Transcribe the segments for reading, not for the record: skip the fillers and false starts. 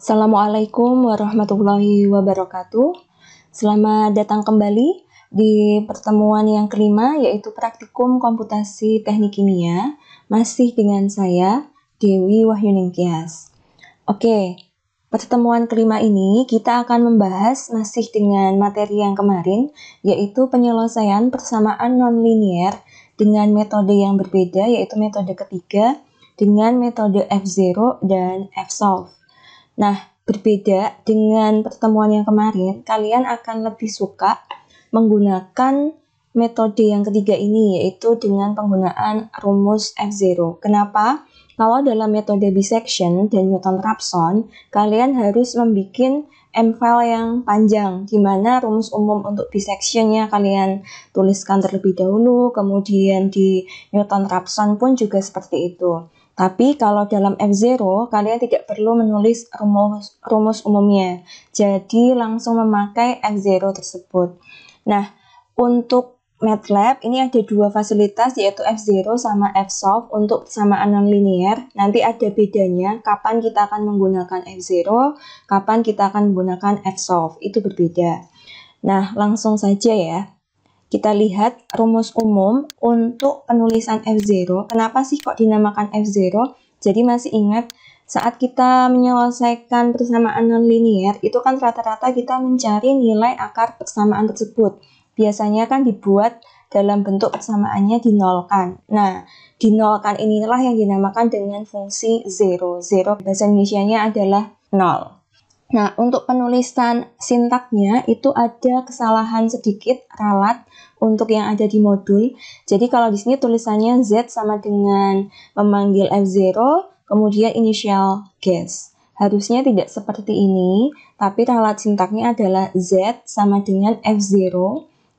Assalamualaikum warahmatullahi wabarakatuh. Selamat datang kembali di pertemuan yang kelima, yaitu praktikum komputasi teknik kimia, masih dengan saya, Dewi Wahyuningtyas. Oke, pertemuan kelima ini kita akan membahas masih dengan materi yang kemarin, yaitu penyelesaian persamaan nonlinier dengan metode yang berbeda, yaitu metode ketiga dengan metode F0 dan F-solve. Nah, berbeda dengan pertemuan yang kemarin, kalian akan lebih suka menggunakan metode yang ketiga ini, yaitu dengan penggunaan rumus F0. Kenapa? Kalau dalam metode bisection dan Newton-Raphson, kalian harus membuat M-file yang panjang, di mana rumus umum untuk bisectionnya kalian tuliskan terlebih dahulu, kemudian di Newton-Raphson pun juga seperti itu. Tapi kalau dalam F0, kalian tidak perlu menulis rumus umumnya. Jadi langsung memakai F0 tersebut. Nah, untuk MATLAB ini ada dua fasilitas, yaitu F0 sama F-solve untuk persamaan nonlinier. Nanti ada bedanya kapan kita akan menggunakan F0, kapan kita akan menggunakan F-solve. Itu berbeda. Nah, langsung saja ya. Kita lihat rumus umum untuk penulisan F0. Kenapa sih kok dinamakan F0? Jadi masih ingat saat kita menyelesaikan persamaan nonlinier, itu kan rata-rata kita mencari nilai akar persamaan tersebut. Biasanya kan dibuat dalam bentuk persamaannya dinolkan. Nah, dinolkan inilah yang dinamakan dengan fungsi 0. 0 bahasa Indonesianya adalah 0. Nah, untuk penulisan sintaknya itu ada kesalahan sedikit ralat untuk yang ada di modul. Jadi kalau di sini tulisannya Z sama dengan memanggil F0, kemudian initial guess. Harusnya tidak seperti ini, tapi ralat sintaknya adalah Z sama dengan F0.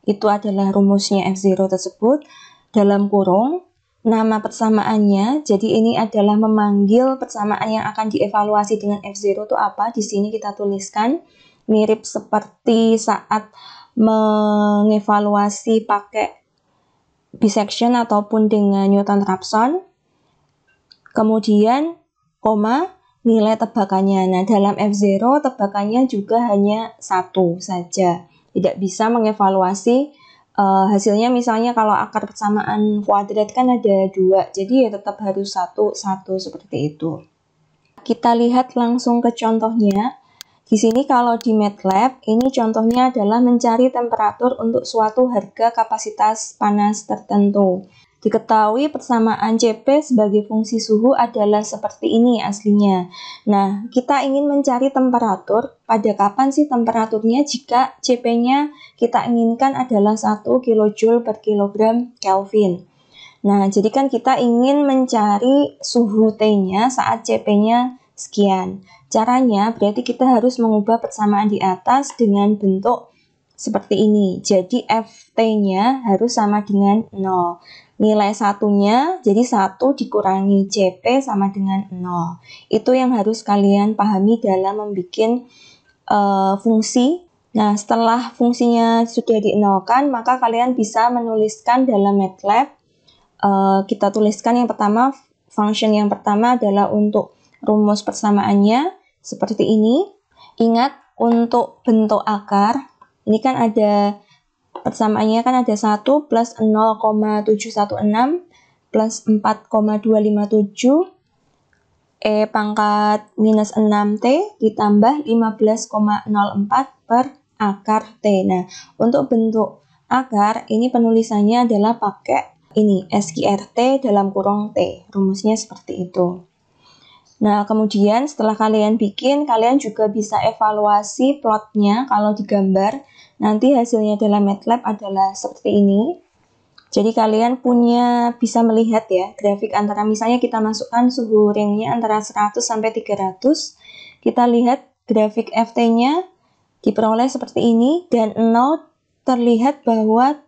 Itu adalah rumusnya F0 tersebut dalam kurung. Nama persamaannya, jadi ini adalah memanggil persamaan yang akan dievaluasi dengan F0 itu apa? Di sini kita tuliskan mirip seperti saat mengevaluasi pakai bisection ataupun dengan Newton-Raphson. Kemudian, koma, nilai tebakannya. Nah, dalam F0 tebakannya juga hanya 1 saja. Tidak bisa mengevaluasi hasilnya, misalnya kalau akar persamaan kuadrat kan ada 2, jadi ya tetap harus 1 seperti itu. Kita lihat langsung ke contohnya. Di sini kalau di MATLAB, ini contohnya adalah mencari temperatur untuk suatu harga kapasitas panas tertentu. Diketahui persamaan Cp sebagai fungsi suhu adalah seperti ini aslinya. Nah, kita ingin mencari temperatur. Pada kapan sih temperaturnya jika Cp-nya kita inginkan adalah 1 kJ per kilogram Kelvin. Nah, jadi kan kita ingin mencari suhu T-nya saat Cp-nya sekian. Caranya berarti kita harus mengubah persamaan di atas dengan bentuk seperti ini. Jadi Ft-nya harus sama dengan 0. Nilai satunya, jadi 1 dikurangi Cp sama dengan 0. Itu yang harus kalian pahami dalam membuat fungsi. Nah, setelah fungsinya sudah dinolkan, maka kalian bisa menuliskan dalam MATLAB. Kita tuliskan yang pertama, function yang pertama adalah untuk rumus persamaannya, seperti ini. Ingat, untuk bentuk akar, ini kan ada persamaannya kan ada 1 plus 0,716 plus 4,257 E pangkat minus 6T ditambah 15,04 per akar T. Nah, untuk bentuk akar, ini penulisannya adalah pakai ini, SQRT dalam kurung T. Rumusnya seperti itu. Nah, kemudian setelah kalian bikin, kalian juga bisa evaluasi plotnya kalau digambar. Nanti hasilnya dalam MATLAB adalah seperti ini. Jadi kalian bisa melihat ya, grafik antara misalnya kita masukkan suhu ringnya antara 100 sampai 300. Kita lihat grafik Ft-nya diperoleh seperti ini, dan 0 terlihat bahwa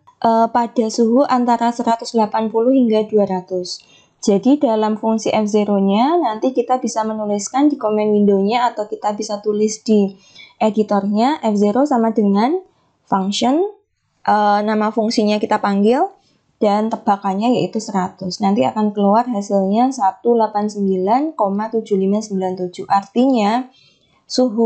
pada suhu antara 180 hingga 200. Jadi dalam fungsi F0-nya nanti kita bisa menuliskan di command window-nya atau kita bisa tulis di editornya F0 sama dengan function, nama fungsinya kita panggil, dan tebakannya yaitu 100. Nanti akan keluar hasilnya 189,7597. Artinya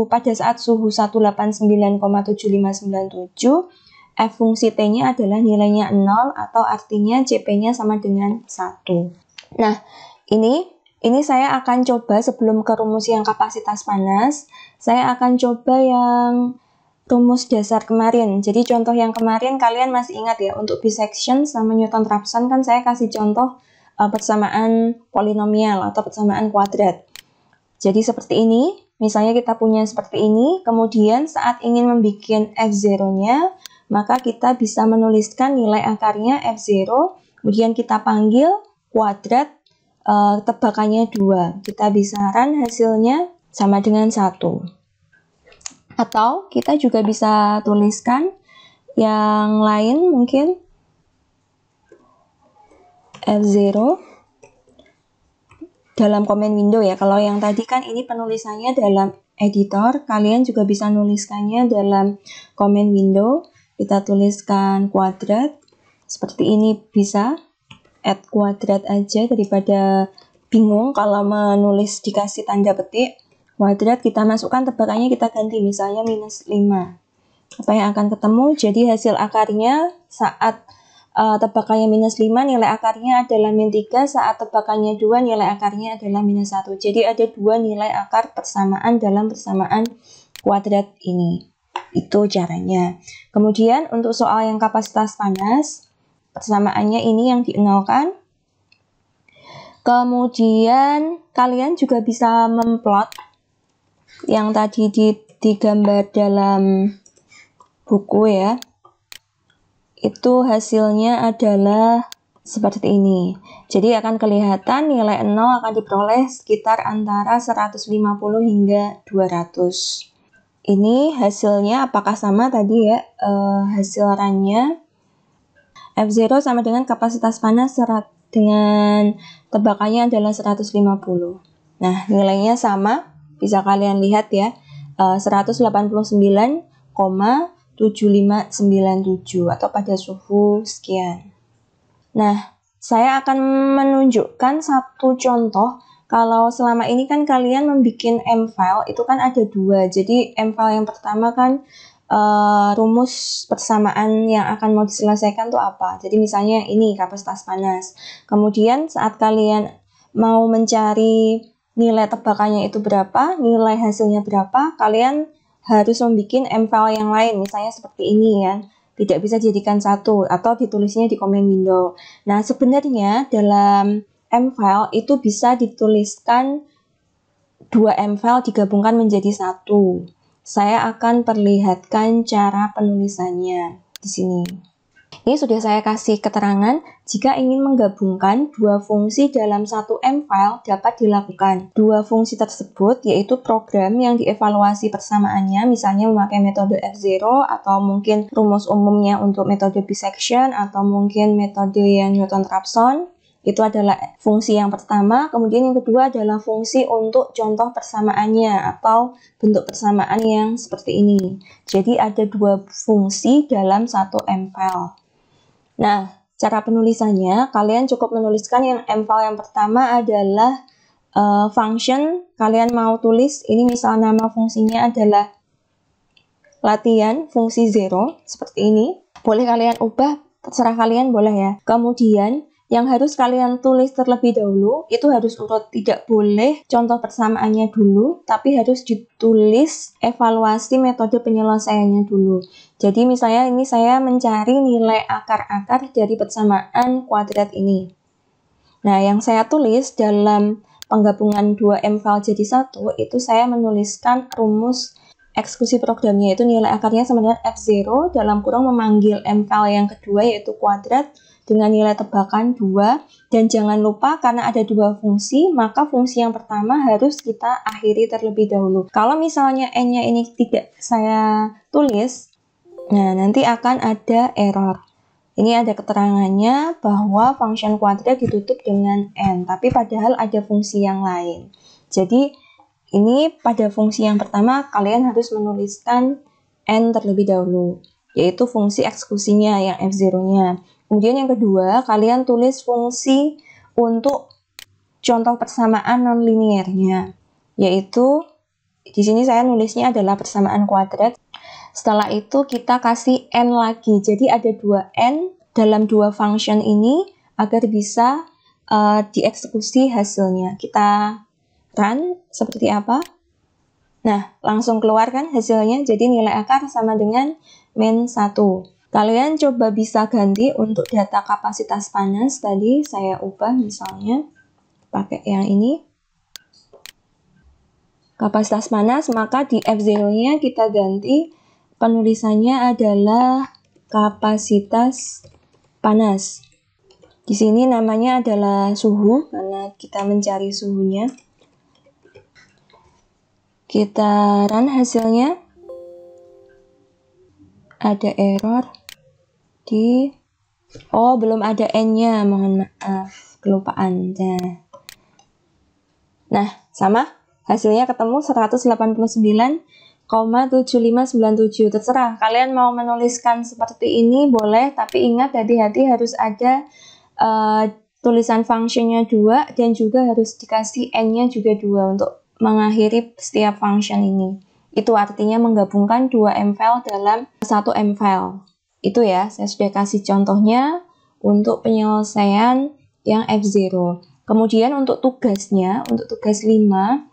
pada saat suhu 189,7597, f fungsi t-nya adalah nilainya 0 atau artinya CP-nya sama dengan 1. Nah, ini saya akan coba sebelum ke rumus yang kapasitas panas, saya akan coba yang rumus dasar kemarin. Jadi contoh yang kemarin kalian masih ingat ya, untuk bisection sama Newton-Raphson kan saya kasih contoh persamaan polinomial atau persamaan kuadrat. Jadi seperti ini, misalnya kita punya seperti ini, kemudian saat ingin membuat f0-nya, maka kita bisa menuliskan nilai akarnya f0, kemudian kita panggil kuadrat, tebakannya 2. Kita bisaran hasilnya sama dengan 1. Atau kita juga bisa tuliskan yang lain mungkin f0 dalam comment window ya. Kalau yang tadi kan ini penulisannya dalam editor, kalian juga bisa nuliskannya dalam comment window. Kita tuliskan kuadrat seperti ini, bisa add kuadrat aja daripada bingung kalau menulis dikasih tanda petik. Kuadrat kita masukkan, tebakannya kita ganti misalnya minus 5. Apa yang akan ketemu? Jadi hasil akarnya saat tebakannya minus 5, nilai akarnya adalah min 3, saat tebakannya 2, nilai akarnya adalah minus 1. Jadi ada 2 nilai akar persamaan dalam persamaan kuadrat ini. Itu caranya. Kemudian untuk soal yang kapasitas panas, persamaannya ini yang dienolkan. Kemudian kalian juga bisa memplot yang tadi digambar dalam buku ya. Itu hasilnya adalah seperti ini. Jadi akan kelihatan nilai 0 akan diperoleh sekitar antara 150 hingga 200. Ini hasilnya apakah sama tadi ya, hasil runnya F0 sama dengan kapasitas panas dengan tebakannya adalah 150. Nah, nilainya sama, bisa kalian lihat ya, 189,7597 atau pada suhu sekian. Nah, saya akan menunjukkan satu contoh. Kalau selama ini kan kalian membuat M-file, itu kan ada 2. Jadi M-file yang pertama kan rumus persamaan yang akan mau diselesaikan tuh apa. Jadi misalnya ini kapasitas panas. Kemudian saat kalian mau mencari nilai tebakannya itu berapa, nilai hasilnya berapa, kalian harus membuat M-file yang lain. Misalnya seperti ini ya. Tidak bisa jadikan satu atau ditulisnya di comment window. Nah, sebenarnya dalam M-file itu bisa dituliskan 2 M-file digabungkan menjadi satu. Saya akan perlihatkan cara penulisannya di sini. Ini sudah saya kasih keterangan, jika ingin menggabungkan 2 fungsi dalam satu M-file dapat dilakukan. 2 fungsi tersebut yaitu program yang dievaluasi persamaannya, misalnya memakai metode F0 atau mungkin rumus umumnya untuk metode bisection atau mungkin metode yang Newton-Raphson. Itu adalah fungsi yang pertama, kemudian yang kedua adalah fungsi untuk contoh persamaannya atau bentuk persamaan yang seperti ini. Jadi ada 2 fungsi dalam satu M-file. Nah, cara penulisannya, kalian cukup menuliskan yang M-file yang pertama adalah function. Kalian mau tulis, ini misal nama fungsinya adalah latihan fungsi 0, seperti ini. Boleh kalian ubah, terserah kalian boleh ya. Kemudian, yang harus kalian tulis terlebih dahulu, itu harus urut, tidak boleh contoh persamaannya dulu, tapi harus ditulis evaluasi metode penyelesaiannya dulu. Jadi misalnya ini saya mencari nilai akar-akar dari persamaan kuadrat ini. Nah, yang saya tulis dalam penggabungan 2 M-file jadi satu, itu saya menuliskan rumus eksekusi programnya, itu nilai akarnya sama dengan F0 dalam kurung memanggil M-file yang kedua yaitu kuadrat dengan nilai tebakan 2, dan jangan lupa karena ada 2 fungsi, maka fungsi yang pertama harus kita akhiri terlebih dahulu. Kalau misalnya n-nya ini tidak saya tulis, nah nanti akan ada error. Ini ada keterangannya bahwa function kuadrat ditutup dengan n, tapi padahal ada fungsi yang lain. Jadi ini pada fungsi yang pertama kalian harus menuliskan n terlebih dahulu, yaitu fungsi eksekusinya yang F0-nya. Kemudian yang kedua, kalian tulis fungsi untuk contoh persamaan nonlinearnya, yaitu Di sini saya nulisnya adalah persamaan kuadrat. Setelah itu kita kasih n lagi. Jadi ada 2n dalam dua function ini agar bisa dieksekusi hasilnya. Kita run seperti apa? Nah, langsung keluar kan hasilnya. Jadi nilai akar sama dengan min 1. Kalian coba bisa ganti untuk data kapasitas panas. Tadi saya ubah misalnya pakai yang ini. Kapasitas panas, maka di F0-nya kita ganti penulisannya adalah kapasitas panas. Di sini namanya adalah suhu karena kita mencari suhunya. Kita run hasilnya. Ada error di belum ada n-nya, mohon maaf, kelupaan. Nah, sama hasilnya ketemu 189,7597. Terserah kalian mau menuliskan seperti ini boleh, tapi ingat hati-hati harus ada tulisan functionnya 2 dan juga harus dikasih n-nya juga 2 untuk mengakhiri setiap function ini. Itu artinya menggabungkan 2 M-file dalam 1 M-file. Itu ya, saya sudah kasih contohnya untuk penyelesaian yang F0. Kemudian untuk tugasnya, untuk tugas 5,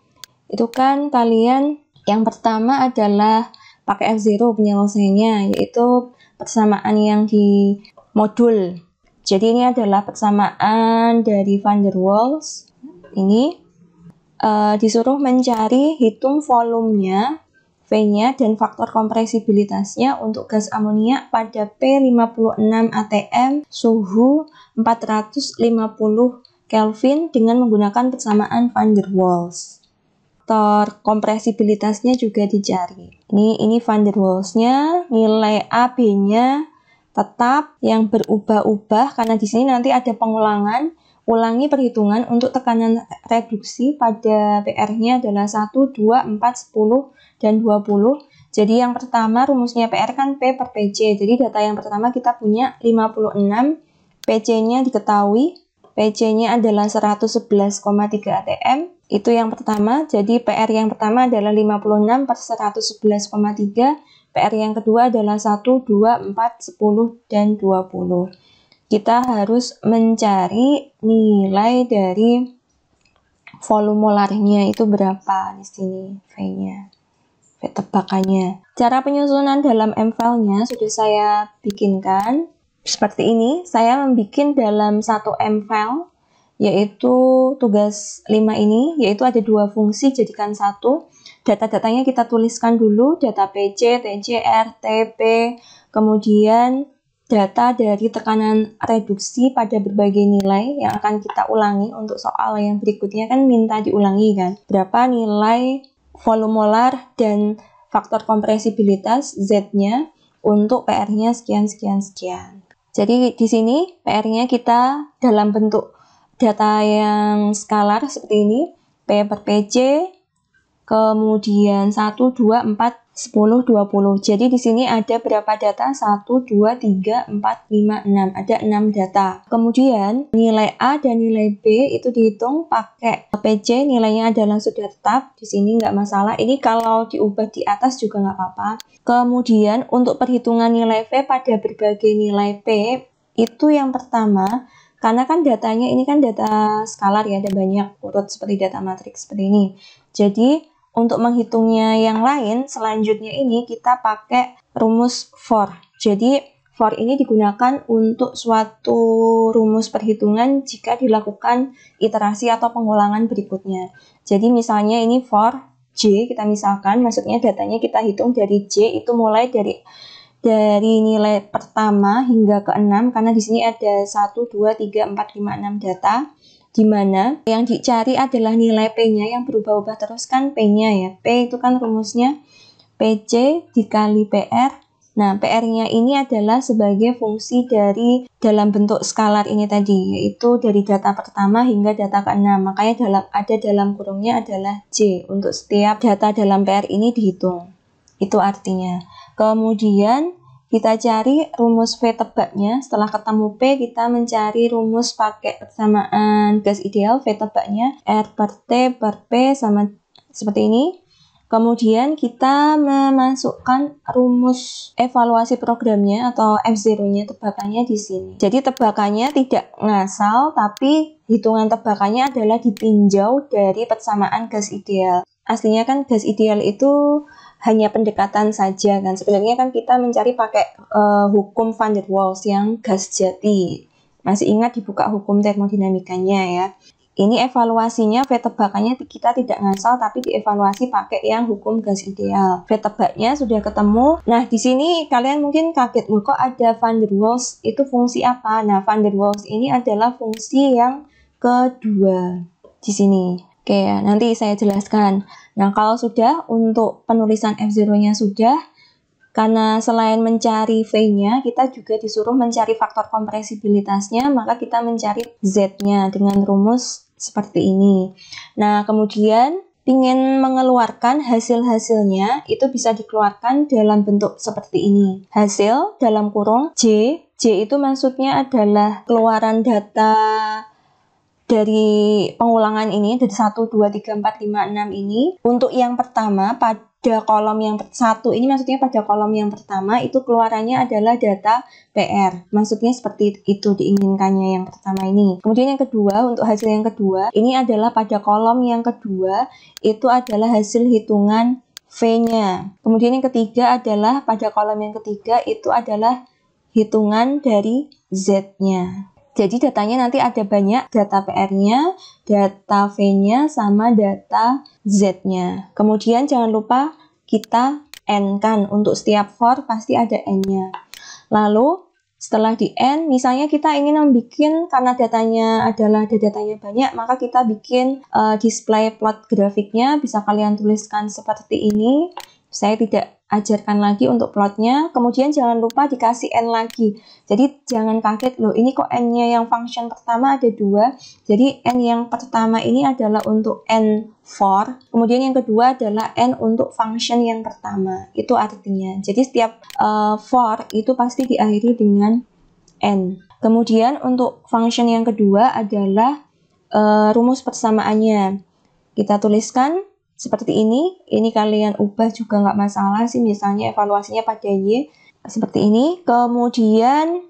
itu kan kalian yang pertama adalah pakai F0 penyelesaiannya, yaitu persamaan yang di modul. Jadi ini adalah persamaan dari van der Waals. Ini disuruh mencari hitung volumenya, V-nya, dan faktor kompresibilitasnya untuk gas amonia pada P56 atm suhu 450 Kelvin dengan menggunakan persamaan van der Waals. Faktor kompresibilitasnya juga dicari. Ini van der Waals-nya, nilai AB-nya tetap yang berubah-ubah karena di sini nanti ada pengulangan. Ulangi perhitungan untuk tekanan reduksi pada PR-nya adalah 1, 2, 4, 10, dan 20. Jadi yang pertama rumusnya PR kan P per PC. Jadi data yang pertama kita punya 56, PC-nya diketahui. PC-nya adalah 111,3 atm. Itu yang pertama. Jadi PR yang pertama adalah 56 per 111,3. PR yang kedua adalah 1, 2, 4, 10, dan 20. Kita harus mencari nilai dari volume molarnya itu berapa di sini V-nya, V tebakannya. Cara penyusunan dalam M-file-nya sudah saya bikinkan seperti ini. Saya membuat dalam satu M-file, yaitu tugas 5 ini, yaitu ada 2 fungsi jadikan satu. Data-datanya kita tuliskan dulu, data PC, TCR, TP, kemudian data dari tekanan reduksi pada berbagai nilai yang akan kita ulangi. Untuk soal yang berikutnya kan minta diulangi kan, berapa nilai volume molar dan faktor kompresibilitas Z-nya untuk PR-nya sekian. Jadi di sini PR-nya kita dalam bentuk data yang skalar seperti ini, P per PC, kemudian 1, 2, 4, 10, 20. Jadi di sini ada berapa data? 1, 2, 3, 4, 5, 6. Ada 6 data. Kemudian nilai A dan nilai B itu dihitung pakai PC, nilainya adalah sudah tetap. Di sini nggak masalah. Ini kalau diubah di atas juga nggak apa-apa. Kemudian untuk perhitungan nilai V pada berbagai nilai P, itu yang pertama, karena kan datanya ini kan data skalar ya, ada banyak urut seperti data matriks seperti ini. Jadi untuk menghitungnya yang lain, selanjutnya ini kita pakai rumus for. Jadi for ini digunakan untuk suatu rumus perhitungan jika dilakukan iterasi atau pengulangan berikutnya. Jadi misalnya ini for J, kita misalkan, maksudnya datanya kita hitung dari J, itu mulai dari nilai pertama hingga ke 6, karena di sini ada 1, 2, 3, 4, 5, 6 data. Di mana yang dicari adalah nilai P-nya yang berubah-ubah terus kan P-nya ya. P itu kan rumusnya PC dikali PR. Nah, PR-nya ini adalah sebagai fungsi dari dalam bentuk skalar ini tadi, yaitu dari data pertama hingga data ke-6. Makanya dalam kurungnya adalah J untuk setiap data dalam PR ini dihitung. Itu artinya. Kemudian kita cari rumus V tebaknya. Setelah ketemu P, kita mencari rumus pakai persamaan gas ideal. V tebaknya R per T per P sama seperti ini. Kemudian kita memasukkan rumus evaluasi programnya atau F0-nya, tebakannya di sini. Jadi tebakannya tidak ngasal, tapi hitungan tebakannya adalah ditinjau dari persamaan gas ideal. Aslinya kan gas ideal itu hanya pendekatan saja kan. Sebenarnya kan kita mencari pakai hukum van der Waals yang gas jati. Masih ingat dibuka hukum termodinamikanya ya. Ini evaluasinya, V tebakannya kita tidak ngasal tapi dievaluasi pakai yang hukum gas ideal. V tebaknya sudah ketemu. Nah, di sini kalian mungkin kaget, loh kok ada van der Waals, itu fungsi apa? Nah, van der Waals ini adalah fungsi yang kedua di sini. Oke ya, nanti saya jelaskan. Nah, kalau sudah untuk penulisan F0-nya sudah, karena selain mencari V-nya, kita juga disuruh mencari faktor kompresibilitasnya, maka kita mencari Z-nya dengan rumus seperti ini. Nah, kemudian ingin mengeluarkan hasil-hasilnya, itu bisa dikeluarkan dalam bentuk seperti ini. Hasil dalam kurung J itu maksudnya adalah keluaran data dari pengulangan ini, dari 1, 2, 3, 4, 5, 6 ini. Untuk yang pertama, pada kolom yang satu ini maksudnya pada kolom yang pertama itu keluarannya adalah data PR. Maksudnya seperti itu diinginkannya yang pertama ini. Kemudian yang kedua, untuk hasil yang kedua, ini adalah pada kolom yang kedua itu adalah hasil hitungan V-nya. Kemudian yang ketiga adalah pada kolom yang ketiga itu adalah hitungan dari Z-nya. Jadi datanya nanti ada banyak, data PR-nya, data V-nya, sama data Z-nya. Kemudian jangan lupa kita N-kan. Untuk setiap for pasti ada N-nya. Lalu setelah di N, misalnya kita ingin membuat, karena datanya adalah ada datanya banyak, maka kita bikin display plot grafiknya. Bisa kalian tuliskan seperti ini. Saya tidak ajarkan lagi untuk plotnya. Kemudian jangan lupa dikasih N lagi. Jadi jangan kaget, loh ini kok N-nya yang function pertama ada 2. Jadi N yang pertama ini adalah untuk N for. Kemudian yang kedua adalah N untuk function yang pertama. Itu artinya. Jadi setiap for itu pasti diakhiri dengan N. Kemudian untuk function yang kedua adalah rumus persamaannya. Kita tuliskan seperti ini kalian ubah juga nggak masalah sih, misalnya evaluasinya pada Y, seperti ini. Kemudian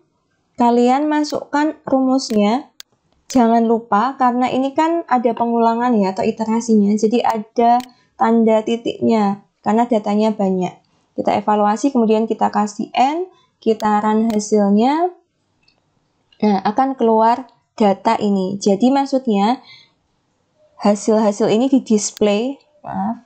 kalian masukkan rumusnya, jangan lupa karena ini kan ada pengulangan ya, atau iterasinya, jadi ada tanda titiknya, karena datanya banyak. Kita evaluasi, kemudian kita kasih N, kita run hasilnya, nah akan keluar data ini. Jadi maksudnya hasil-hasil ini di display. Maaf.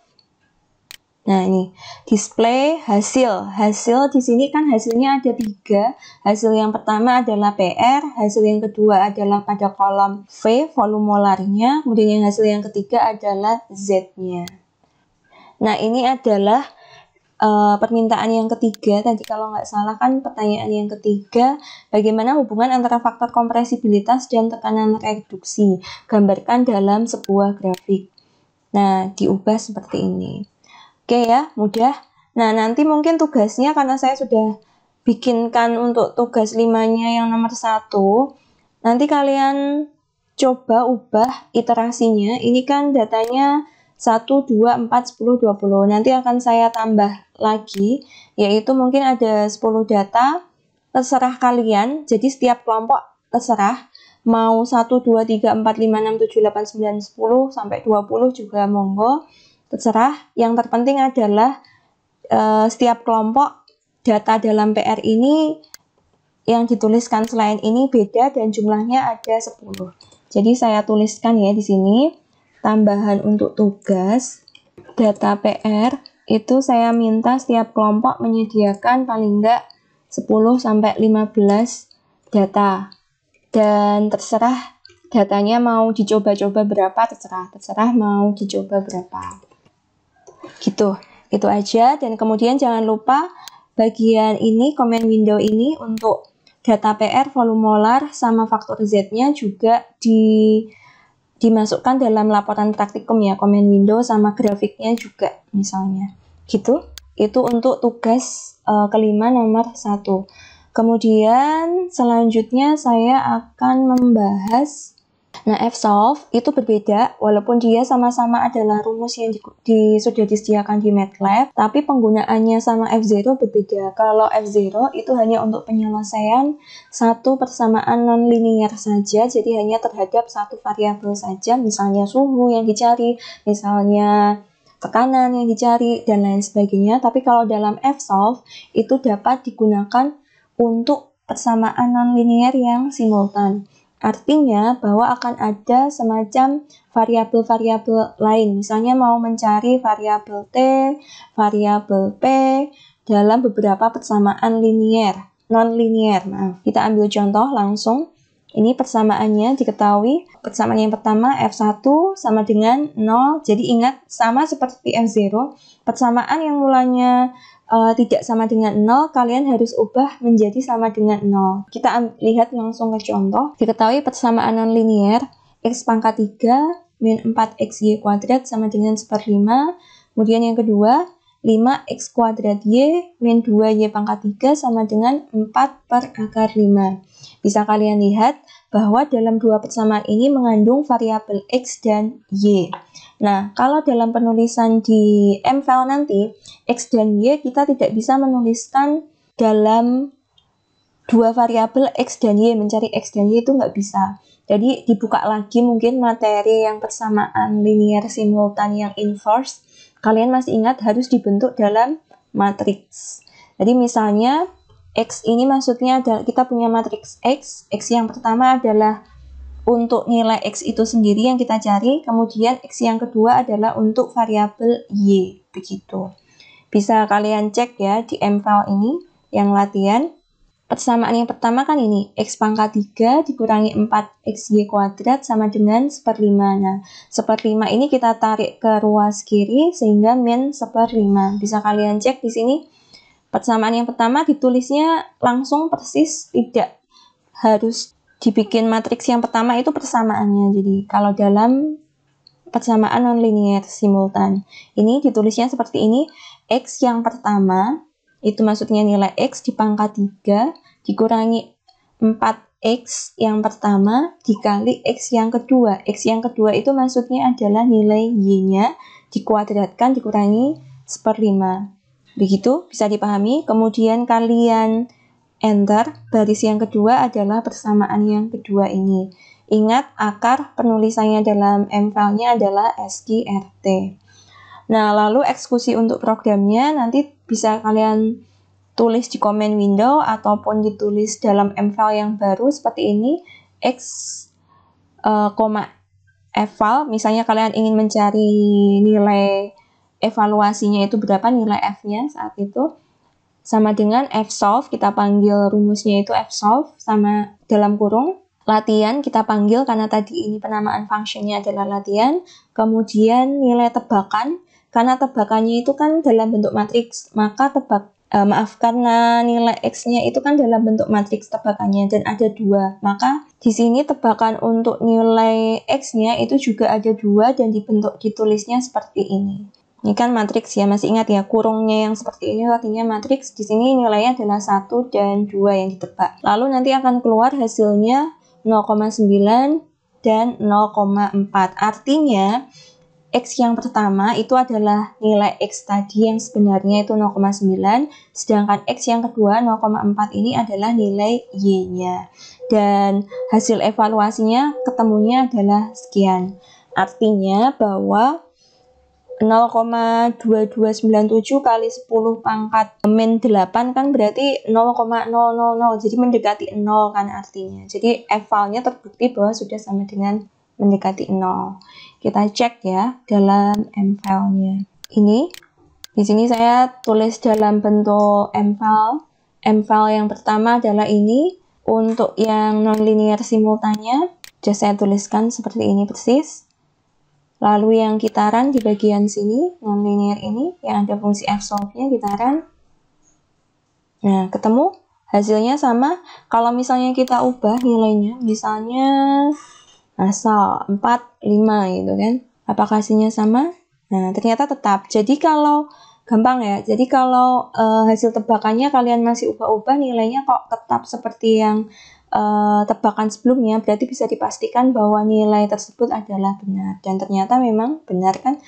Nah ini display hasil di sini kan hasilnya ada 3. Hasil yang pertama adalah PR, hasil yang kedua adalah pada kolom V volume molarnya, kemudian yang hasil yang ketiga adalah Z-nya. Nah ini adalah permintaan yang ketiga tadi, kalau nggak salah kan pertanyaan yang ketiga, bagaimana hubungan antara faktor kompresibilitas dan tekanan reduksi, gambarkan dalam sebuah grafik. Nah, diubah seperti ini. Oke ya, mudah. Nah, nanti mungkin tugasnya, karena saya sudah bikinkan untuk tugas 5-nya yang nomor 1, nanti kalian coba ubah iterasinya. Ini kan datanya 1, 2, 4, 10, 20. Nanti akan saya tambah lagi, yaitu mungkin ada 10 data, terserah kalian. Jadi setiap kelompok terserah. Mau 1, 2, 3, 4, 5, 6, 7, 8, 9, 10, sampai 20 juga monggo. Terserah. Yang terpenting adalah setiap kelompok data dalam PR ini yang dituliskan selain ini beda dan jumlahnya ada 10. Jadi saya tuliskan ya di sini. Tambahan untuk tugas data PR itu saya minta setiap kelompok menyediakan paling enggak 10 sampai 15 data. Dan terserah datanya mau dicoba-coba berapa, terserah mau dicoba berapa. Gitu, itu aja. Dan kemudian jangan lupa bagian ini, comment window ini untuk data PR, volume molar, sama faktor Z-nya juga dimasukkan dalam laporan praktikum ya, comment window sama grafiknya juga misalnya. Gitu, itu untuk tugas kelima nomor 1. Kemudian selanjutnya saya akan membahas, Nah, fsolve itu berbeda, walaupun dia sama-sama adalah rumus yang sudah disediakan di MATLAB, tapi penggunaannya sama F0 berbeda. Kalau F0 itu hanya untuk penyelesaian satu persamaan nonlinear saja, jadi hanya terhadap satu variabel saja, misalnya suhu yang dicari, misalnya tekanan yang dicari, dan lain sebagainya. Tapi kalau dalam fsolve, itu dapat digunakan untuk persamaan nonlinear yang simultan. Artinya bahwa akan ada semacam variabel-variabel lain. Misalnya mau mencari variabel T, variabel P dalam beberapa persamaan non-linear. Maaf. Kita ambil contoh langsung. Ini persamaannya diketahui. Persamaan yang pertama F1 sama dengan 0. Jadi ingat, sama seperti F0. Persamaan yang mulanya tidak sama dengan 0, kalian harus ubah menjadi sama dengan 0. Kita lihat langsung ke contoh. Diketahui persamaan nonlinear X pangkat 3 min 4xy kuadrat sama dengan 1/5. Kemudian yang kedua, 5x kuadrat y min 2y pangkat 3 sama dengan 4/5. Bisa kalian lihat bahwa dalam dua persamaan ini mengandung variabel x dan y. Nah, kalau dalam penulisan di MFAL nanti, x dan y kita tidak bisa menuliskan dalam dua variabel x dan y, mencari x dan y itu nggak bisa. Jadi dibuka lagi mungkin materi yang persamaan linear simultan yang inverse. Kalian masih ingat harus dibentuk dalam matriks. Jadi misalnya X ini maksudnya adalah kita punya matriks X yang pertama adalah untuk nilai X itu sendiri yang kita cari, kemudian X yang kedua adalah untuk variabel Y, begitu. Bisa kalian cek ya di MFAL ini, yang latihan. Persamaan yang pertama kan ini, X pangkat 3 dikurangi 4xy kuadrat sama dengan 1/5. Nah, 1/5 ini kita tarik ke ruas kiri sehingga min 1/5. Bisa kalian cek di sini. Persamaan yang pertama ditulisnya langsung persis, tidak harus dibikin matriks yang pertama itu persamaannya. Jadi kalau dalam persamaan nonlinear simultan, ini ditulisnya seperti ini. X yang pertama, itu maksudnya nilai X di pangkat 3 dikurangi 4X yang pertama dikali X yang kedua. X yang kedua itu maksudnya adalah nilai Y-nya dikuadratkan dikurangi 1/5. Begitu, bisa dipahami. Kemudian kalian enter, baris yang kedua adalah persamaan yang kedua ini. Ingat, akar penulisannya dalam MFAL-nya adalah SQRT. Nah, lalu eksekusi untuk programnya nanti bisa kalian tulis di comment window ataupun ditulis dalam MFAL yang baru seperti ini. X, eval, misalnya kalian ingin mencari nilai evaluasinya itu berapa, nilai F-nya saat itu, sama dengan fsolve, kita panggil rumusnya itu fsolve, sama dalam kurung, latihan kita panggil karena tadi ini penamaan fungsinya adalah latihan, kemudian nilai tebakan, karena tebakannya itu kan dalam bentuk matriks, maka karena nilai X-nya itu kan dalam bentuk matriks tebakannya dan ada 2, maka di sini tebakan untuk nilai X-nya itu juga ada 2 dan ditulisnya seperti ini. Ini kan matriks ya, masih ingat ya, kurungnya yang seperti ini artinya matriks. Di sini nilainya adalah 1 dan 2 yang ditebak. Lalu nanti akan keluar hasilnya 0,9 dan 0,4. Artinya X yang pertama itu adalah nilai X tadi yang sebenarnya itu 0,9, sedangkan X yang kedua 0,4 ini adalah nilai Y-nya. Dan hasil evaluasinya ketemunya adalah sekian. Artinya bahwa 0,2297 kali 10 pangkat min 8 kan berarti 0,000, jadi mendekati 0 kan artinya. Jadi evalnya terbukti bahwa sudah sama dengan mendekati 0. Kita cek ya dalam MFAL-nya. Ini di sini saya tulis dalam bentuk MFAL. MFAL yang pertama adalah ini. Untuk yang nonlinear simultannya sudah saya tuliskan seperti ini persis. Lalu yang kitaran di bagian sini, nonlinear ini, yang ada fungsi fsolve-nya kitaran. Nah, ketemu hasilnya sama. Kalau misalnya kita ubah nilainya, misalnya asal 4, 5 gitu kan. Apakah hasilnya sama? Nah, ternyata tetap. Jadi kalau, gampang ya, hasil tebakannya kalian masih ubah-ubah, nilainya kok tetap seperti yang tebakan sebelumnya, berarti bisa dipastikan bahwa nilai tersebut adalah benar. Dan ternyata memang benar kan,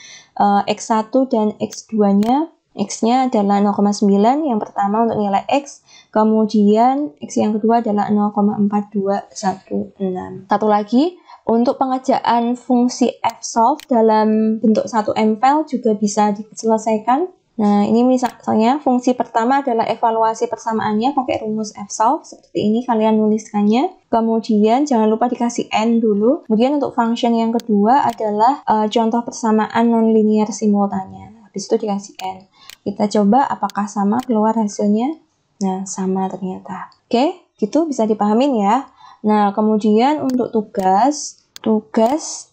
X1 dan X2-nya, X-nya adalah 0,9 yang pertama untuk nilai X, kemudian X yang kedua adalah 0,4216. Satu lagi, untuk pengejaan fungsi fsolve dalam bentuk satu MPEL juga bisa diselesaikan. Nah, ini misalnya fungsi pertama adalah evaluasi persamaannya pakai rumus fsolve. Seperti ini kalian nuliskannya. Kemudian jangan lupa dikasih n dulu. Kemudian untuk function yang kedua adalah contoh persamaan nonlinear simultannya. Habis itu dikasih n. Kita coba apakah sama, keluar hasilnya. Nah, sama ternyata. Oke, gitu bisa dipahamin ya. Nah, kemudian untuk tugas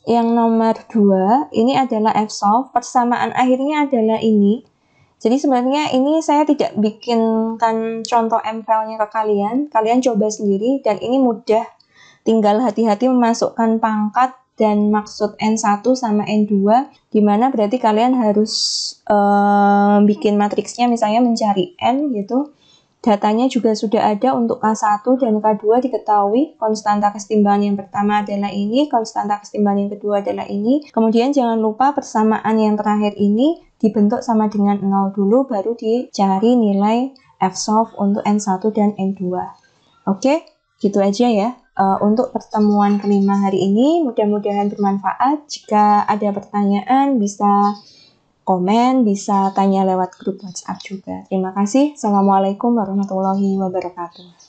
yang nomor 2, ini adalah fsolve. Persamaan akhirnya adalah ini. Jadi sebenarnya ini saya tidak bikinkan contoh MPEL-nya ke kalian. Kalian coba sendiri dan ini mudah. Tinggal hati-hati memasukkan pangkat dan maksud N1 sama N2, dimana berarti kalian harus bikin matriksnya, misalnya mencari N gitu. Datanya juga sudah ada untuk K1 dan K2 diketahui. Konstanta kesetimbangan yang pertama adalah ini, konstanta kesetimbangan yang kedua adalah ini. Kemudian jangan lupa persamaan yang terakhir ini dibentuk sama dengan 0 dulu, baru dicari nilai fsolve untuk N1 dan N2. Oke, gitu aja ya. Untuk pertemuan kelima hari ini, mudah-mudahan bermanfaat. Jika ada pertanyaan, bisa komen, bisa tanya lewat grup WhatsApp juga. Terima kasih. Assalamualaikum warahmatullahi wabarakatuh.